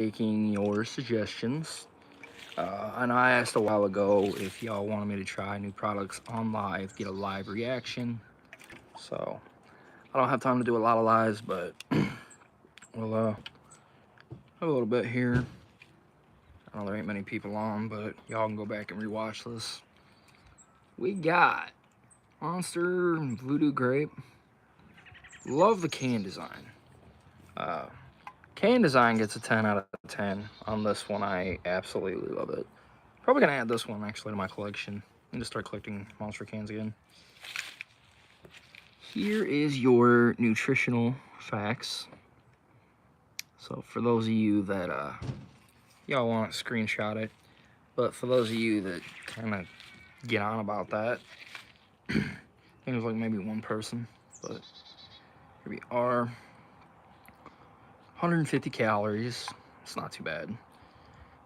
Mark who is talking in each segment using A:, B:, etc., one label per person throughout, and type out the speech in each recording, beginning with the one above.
A: taking your suggestions. And I asked a while ago if y'all wanted me to try new products on live, get a live reaction. So I don't have time to do a lot of lives, but we'll have a little bit here. I know there ain't many people on, but y'all can go back and rewatch this. We got Monster Voodoo Grape. Love the can design. Uh, Can design gets a 10 out of 10. On this one, I absolutely love it. Probably gonna add this one actually to my collection and just start collecting monster cans again. Here is your nutritional facts. So for those of you that y'all want to screenshot it, but for those of you that kind of get on about that, I think it was like maybe one person, but here we are. 150 calories. It's not too bad.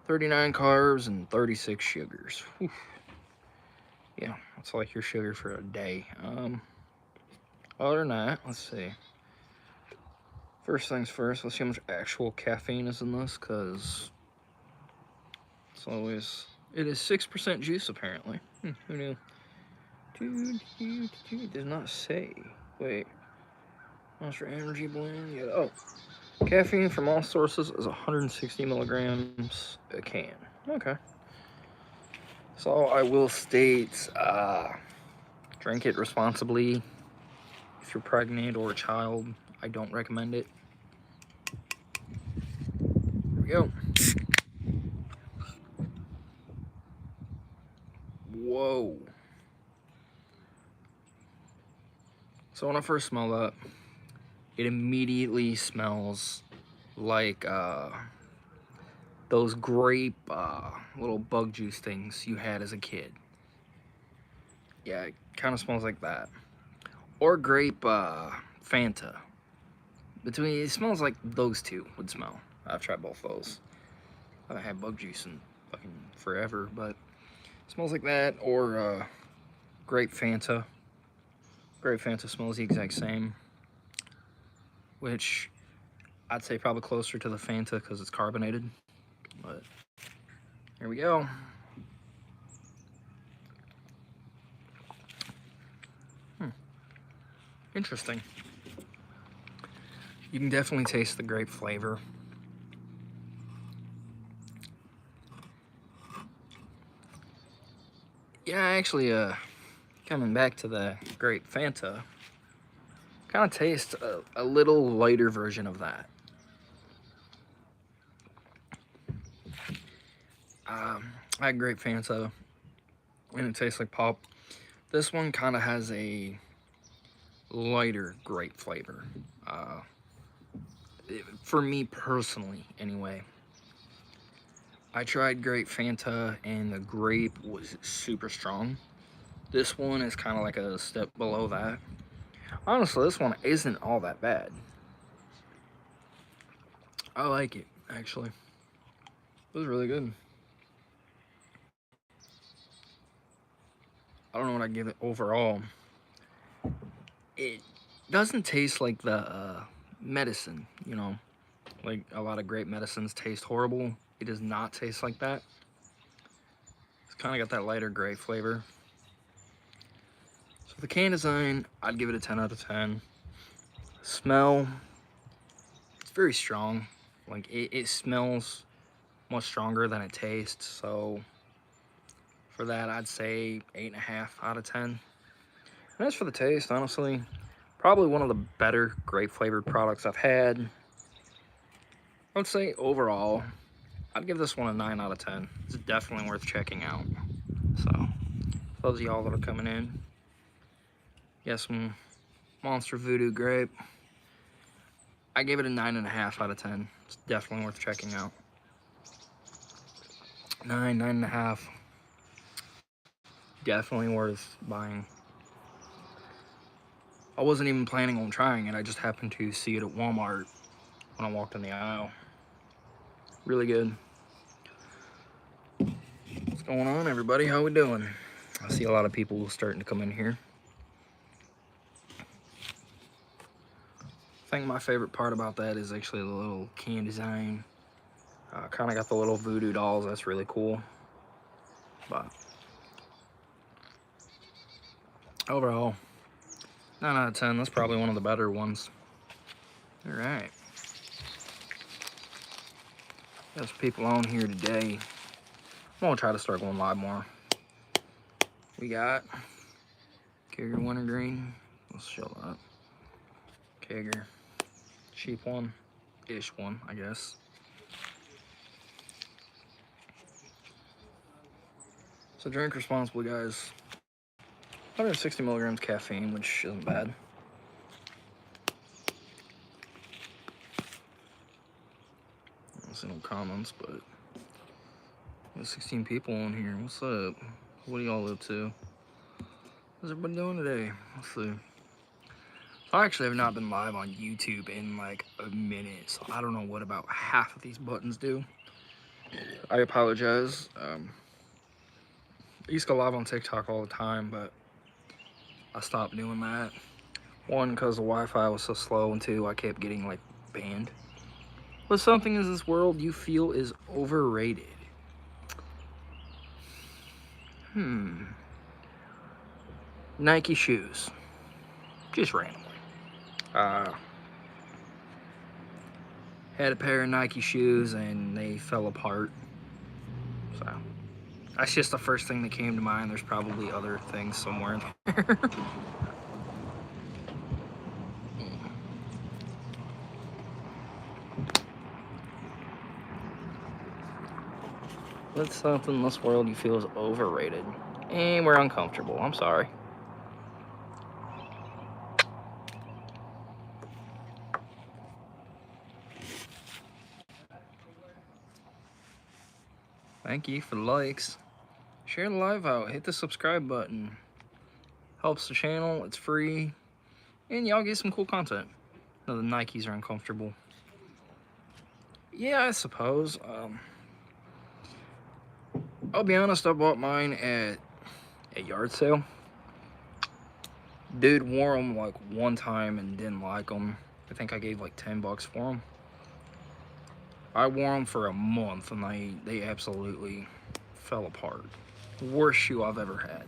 A: 39 carbs and 36 sugars. Whew. Yeah, that's like your sugar for a day. Other than that, let's see. First things first, let's see how much actual caffeine is in this, because it is 6% juice apparently. Who knew? It does not say. Wait. Monster Energy Blend. Yeah. Oh. Caffeine from all sources is 160 milligrams a can. Okay. So I will state, drink it responsibly. If you're pregnant or a child, I don't recommend it. Here we go. Whoa. So when I first smell that, it immediately smells like those grape little bug juice things you had as a kid. Yeah, it kind of smells like that. Or grape Fanta. It smells like those two would smell. I've tried both those. I haven't had bug juice in fucking forever, but it smells like that. Or grape Fanta. Grape Fanta smells the exact same, which I'd say probably closer to the Fanta because it's carbonated. But here we go. Interesting. You can definitely taste the grape flavor. Yeah, actually, coming back to the grape Fanta, kind of taste a little lighter version of that. I had grape Fanta, and it tastes like pop. This one kind of has a lighter grape flavor. For me personally, anyway. I tried grape Fanta, and the grape was super strong. This one is kind of like a step below that. Honestly, this one isn't all that bad. I like it, actually. It was really good. I don't know what I'd give it overall. It doesn't taste like the medicine, you know. Like a lot of grape medicines taste horrible. It does not taste like that. It's kind of got that lighter grape flavor. So the can design, I'd give it a 10 out of 10. Smell, it's very strong. Like it smells much stronger than it tastes. So for that, I'd say 8.5 out of 10. And as for the taste, honestly, probably one of the better grape flavored products I've had. I would say overall, I'd give this one a 9 out of 10. It's definitely worth checking out. So, for those of y'all that are coming in, get some Monster Voodoo Grape. I gave it a 9.5 out of 10. It's definitely worth checking out. 9.5. Definitely worth buying. I wasn't even planning on trying it. I just happened to see it at Walmart when I walked in the aisle. Really good. What's going on, everybody? How we doing? I see a lot of people starting to come in here. I think my favorite part about that is actually the little can design. Kind of got the little voodoo dolls. That's really cool. But overall, 9 out of 10. That's probably one of the better ones. All right. Got some people on here today. I'm gonna try to start going live more. We got Kager Wintergreen. Let's show that. Kager. Cheap one. Ish one, I guess. So drink responsibly, guys. 160 milligrams caffeine, which isn't bad. I don't see no comments, but there's 16 people on here. What's up? What are y'all up to? How's everybody doing today? Let's see. I actually have not been live on YouTube in like a minute, so I don't know what about half of these buttons do. I apologize. I used to go live on TikTok all the time, but I stopped doing that. One, because the Wi-Fi was so slow, and two, I kept getting like banned. But something in this world you feel is overrated. Nike shoes. Just randomly. Had a pair of Nike shoes and they fell apart. So that's just the first thing that came to mind. There's probably other things somewhere in there. What's something in this world you feel is overrated? And we're uncomfortable. I'm sorry. Thank you for the likes. Share the live out. Hit the subscribe button. Helps the channel. It's free. And y'all get some cool content. No, the Nikes are uncomfortable. Yeah, I suppose. I'll be honest, I bought mine at a yard sale. Dude wore them like one time and didn't like them. I think I gave like 10 bucks for them. I wore them for a month and they absolutely fell apart. Worst shoe I've ever had.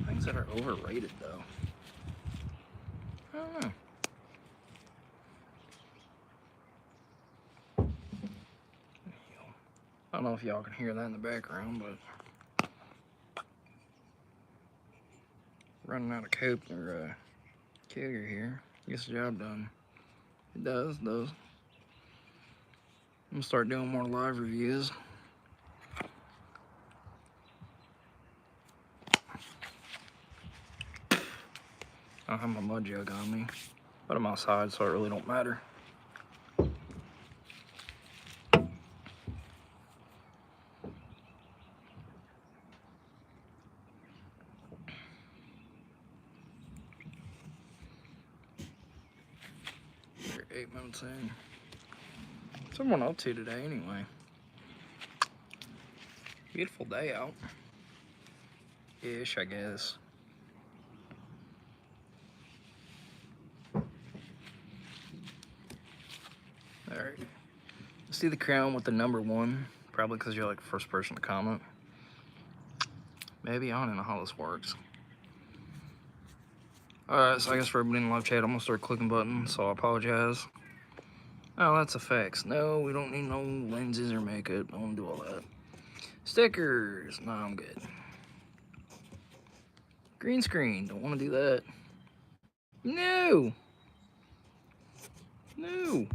A: Things that are overrated though. I don't know. I don't know if y'all can hear that in the background, but running out of coke or Kager here. Gets the job done. It does. I'm gonna start doing more live reviews. I don't have my mud jug on me, but I'm outside, so it really don't matter. We're 8 minutes in. What's everyone up to today, anyway? Beautiful day out. Ish, I guess. Alright. Let's do the crown with the number 1. Probably because you're like the first person to comment. Maybe, I don't know how this works. Alright, so I guess for everybody in the live chat, I'm gonna start clicking buttons, so I apologize. Oh, that's effects. No, we don't need no lenses or makeup. I don't do all that. Stickers. No, I'm good. Green screen. Don't want to do that. No. No.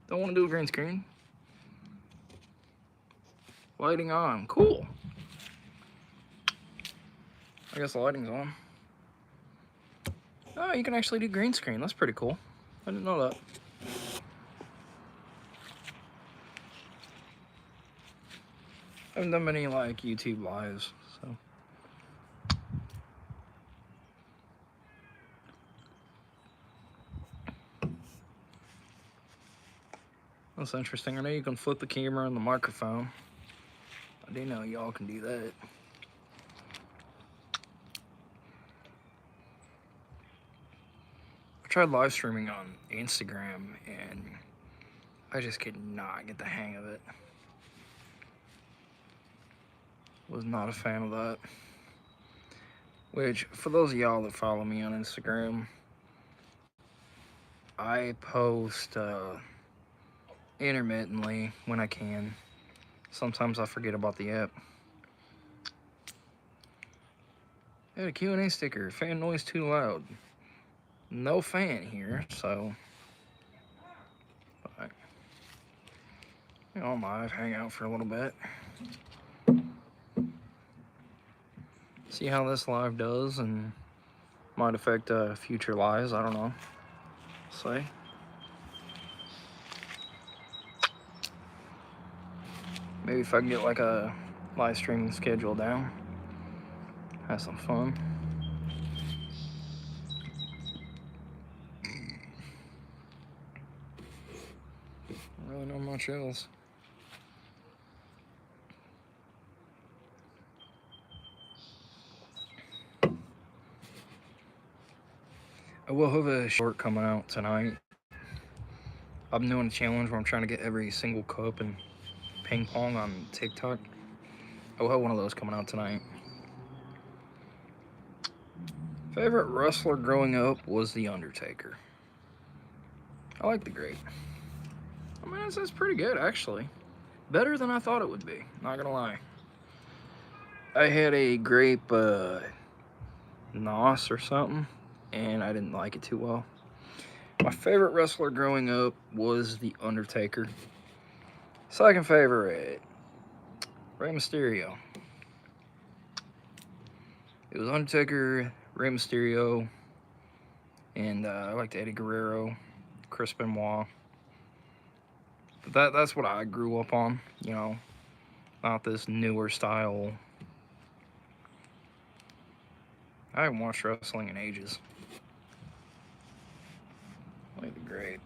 A: Don't want to do a green screen. Lighting on. Cool. I guess the lighting's on. Oh, you can actually do green screen. That's pretty cool. I didn't know that. I haven't done many like YouTube lives, so. That's interesting. I know you can flip the camera and the microphone. I do know y'all can do that. tried live streaming on Instagram, and I just could not get the hang of it. Was not a fan of that. Which, for those of y'all that follow me on Instagram, I post intermittently when I can. Sometimes I forget about the app. I had a Q&A sticker. Fan noise too loud. No fan here, so... But, you know, I'll live, hang out for a little bit. See how this live does, and might affect future lives, I don't know. See? Maybe if I can get like a live streaming schedule down. Have some fun. Don't really know much else. I will have a short coming out tonight. I'm doing a challenge where I'm trying to get every single cup and ping pong on TikTok. I will have one of those coming out tonight. Favorite wrestler growing up was The Undertaker. I like the Grape. I mean, that's pretty good, actually. Better than I thought it would be, not gonna lie. I had a Grape NOS or something, and I didn't like it too well. My favorite wrestler growing up was The Undertaker. Second favorite, Rey Mysterio. It was Undertaker, Rey Mysterio, and I liked Eddie Guerrero, Chris Benoit. But that's what I grew up on, you know, not this newer style. I haven't watched wrestling in ages. Like the Grape.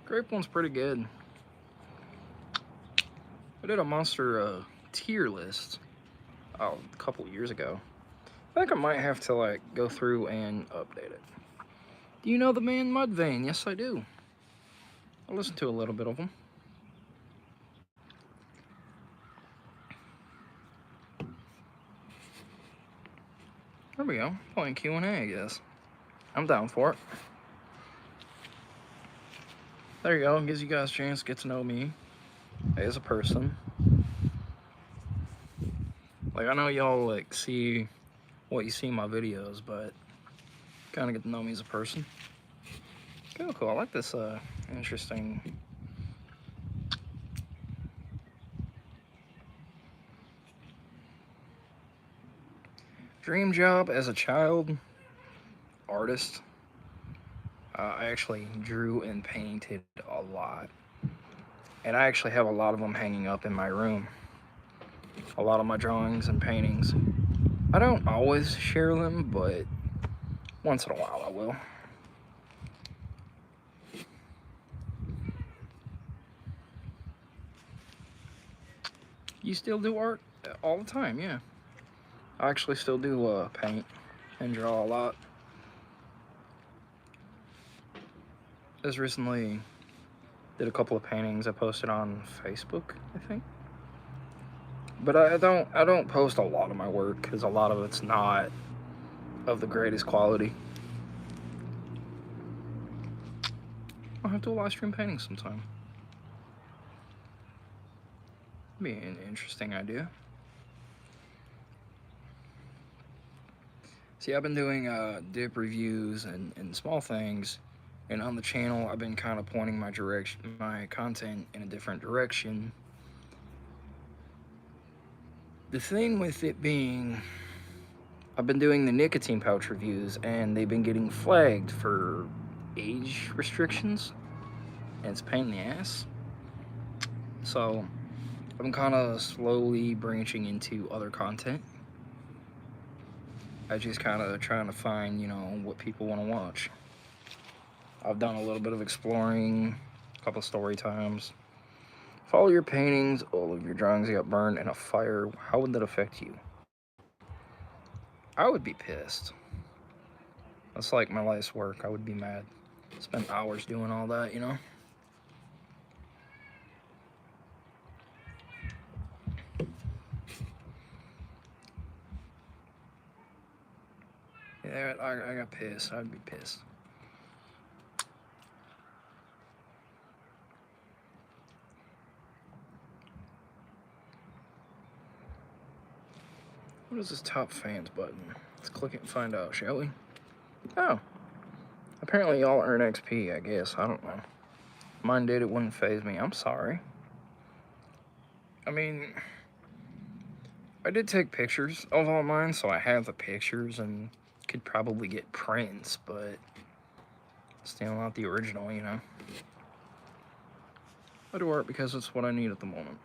A: Grape one's pretty good. I did a monster tier list a couple years ago. I think I might have to like go through and update it. Do you know the band Mudvayne? Yes, I do. I listened to a little bit of them. There we go. Playing Q&A, I guess. I'm down for it. There you go. Gives you guys a chance to get to know me as a person. Like, I know y'all like see what you see in my videos, but kind of get to know me as a person. Cool. I like this interesting. Dream job as a child artist. I actually drew and painted a lot, and I actually have a lot of them hanging up in my room. A lot of my drawings and paintings. I don't always share them, but once in a while I will. You still do art? All the time, yeah. I actually still do paint and draw a lot. Just recently did a couple of paintings I posted on Facebook, I think. But I don't post a lot of my work because a lot of it's not of the greatest quality. I'll have to live stream painting sometime. Be an interesting idea. See, I've been doing dip reviews and small things, and on the channel I've been kind of pointing my content in a different direction. The thing with it being, I've been doing the nicotine pouch reviews, and they've been getting flagged for age restrictions, and it's a pain in the ass. So I'm kind of slowly branching into other content. I just kind of trying to find, you know, what people want to watch. I've done a little bit of exploring, a couple story times. If all your paintings, all of your drawings got burned in a fire, how would that affect you? I would be pissed. That's like my life's work. I would be mad. Spend hours doing all that, you know? Yeah, I got pissed. I'd be pissed. What is this top fans button? Let's click it and find out, shall we? Oh. Apparently y'all earn XP, I guess. I don't know. Mine did, it wouldn't phase me. I'm sorry. I mean, I did take pictures of all mine, so I have the pictures and could probably get prints, but still not the original, you know? I do art because it's what I need at the moment.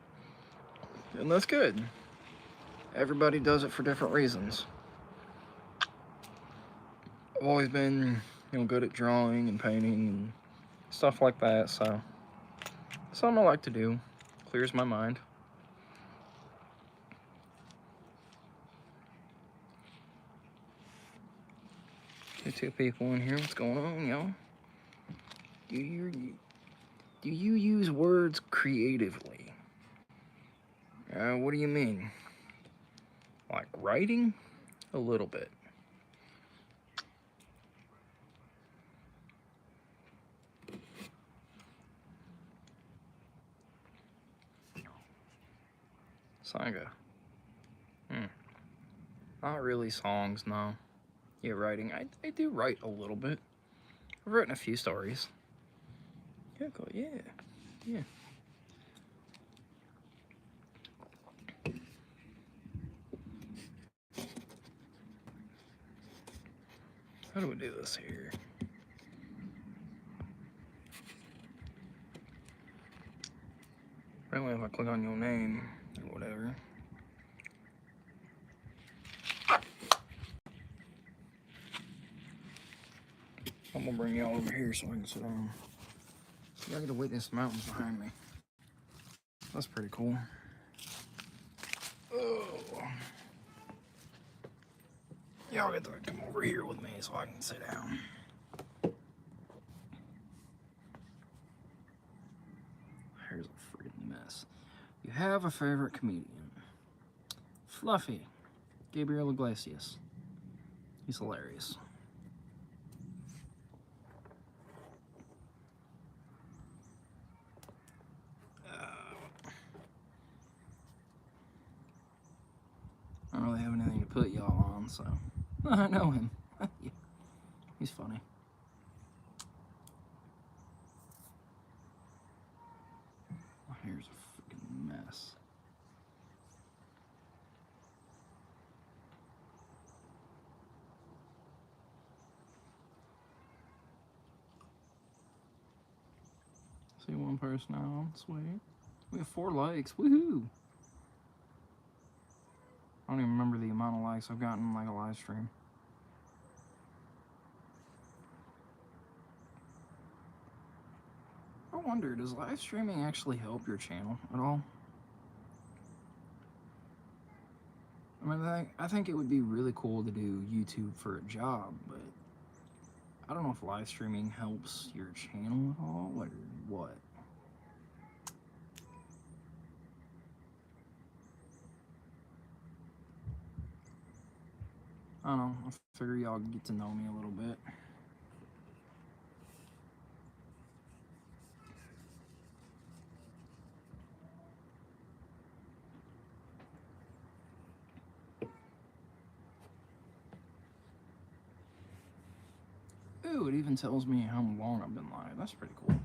A: And that's good. Everybody does it for different reasons. I've always been, you know, good at drawing and painting and stuff like that, so something I like to do. Clears my mind. Two people in here. What's going on, y'all? Do you use words creatively? What do you mean? Like writing? A little bit. Sanga. Not really songs, no. Yeah, writing. I do write a little bit. I've written a few stories. Yeah, cool. Yeah. Yeah. How do we do this here? Apparently if I click on your name or whatever. I'm gonna bring y'all over here so I can sit down. See, I get to witness mountains behind me. That's pretty cool. Oh. Y'all get to come over here with me so I can sit down. Here's a freaking mess. You have a favorite comedian. Fluffy. Gabriel Iglesias. He's hilarious. I don't really have anything to put y'all on, so I know him. Yeah. He's funny. My hair's a freaking mess. See one person now. Sweet. We have 4 likes. Woohoo! I don't even remember the amount of likes I've gotten in like a live stream. I wonder, does live streaming actually help your channel at all? I mean, I think it would be really cool to do YouTube for a job, but I don't know if live streaming helps your channel at all, or what. I don't know, I figure y'all get to know me a little bit. Ooh, it even tells me how long I've been live. That's pretty cool.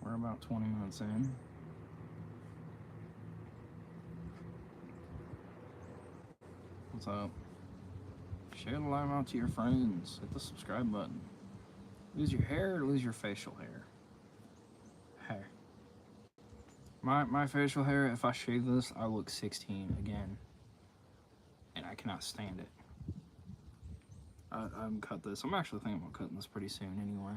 A: We're about 20 minutes in. What's up? Share the live out to your friends. Hit the subscribe button. Lose your hair or lose your facial hair? Hair. My facial hair, if I shave this, I look 16 again. And I cannot stand it. I'm cut this. I'm actually thinking about cutting this pretty soon anyway.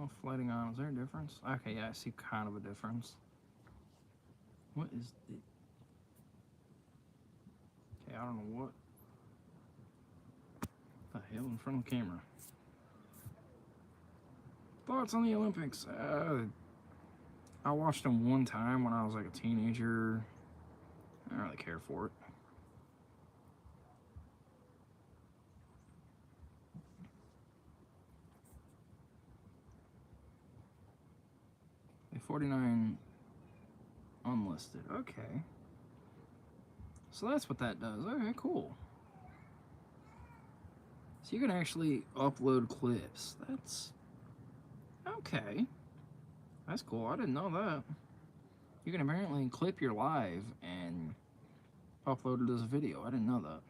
A: off, lighting on. Is there a difference? Okay, yeah, I see kind of a difference. What is it? Okay, I don't know what the hell in front of the camera. Thoughts on the Olympics? I watched them one time when I was like a teenager. I don't really care for it. A 49 unlisted. Okay. So that's what that does. Okay, cool. So you can actually upload clips. That's okay. That's cool. I didn't know that. You can apparently clip your live and upload it as a video. I didn't know that.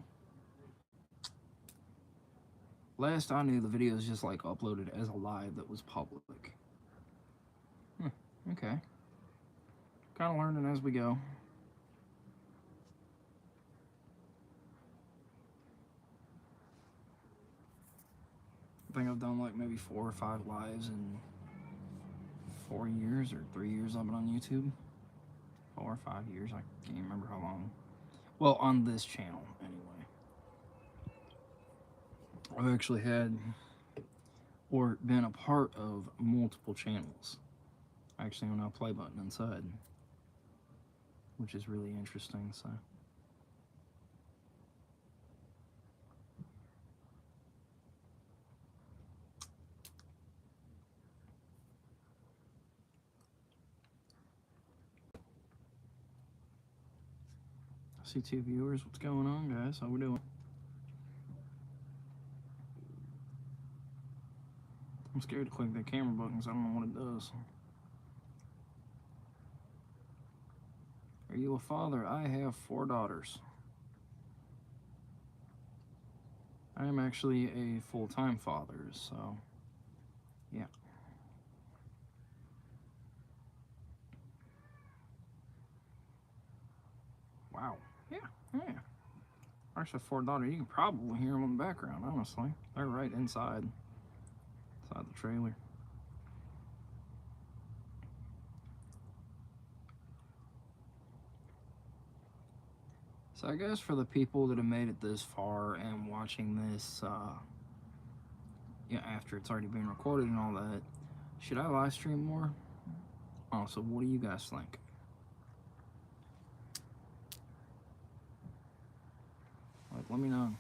A: Last I knew, the video was just like uploaded as a live that was public. Okay. Kind of learning as we go. I think I've done like maybe 4 or 5 lives in 4 years or 3 years I've been on YouTube. 4 or 5 years, I can't remember how long. Well, on this channel, anyway. I've actually had or been a part of multiple channels. Actually, on our play button inside, which is really interesting, so. I see 2 viewers. What's going on, guys? How we doing? I'm scared to click that camera button because I don't know what it does. Are you a father? I have 4 daughters. I am actually a full-time father, so yeah. Wow. Yeah. I actually have 4 daughters. You can probably hear them in the background, honestly. They're right inside the trailer. So I guess for the people that have made it this far and watching this, after it's already been recorded and all that, should I live stream more? Also, what do you guys think? Like, let me know.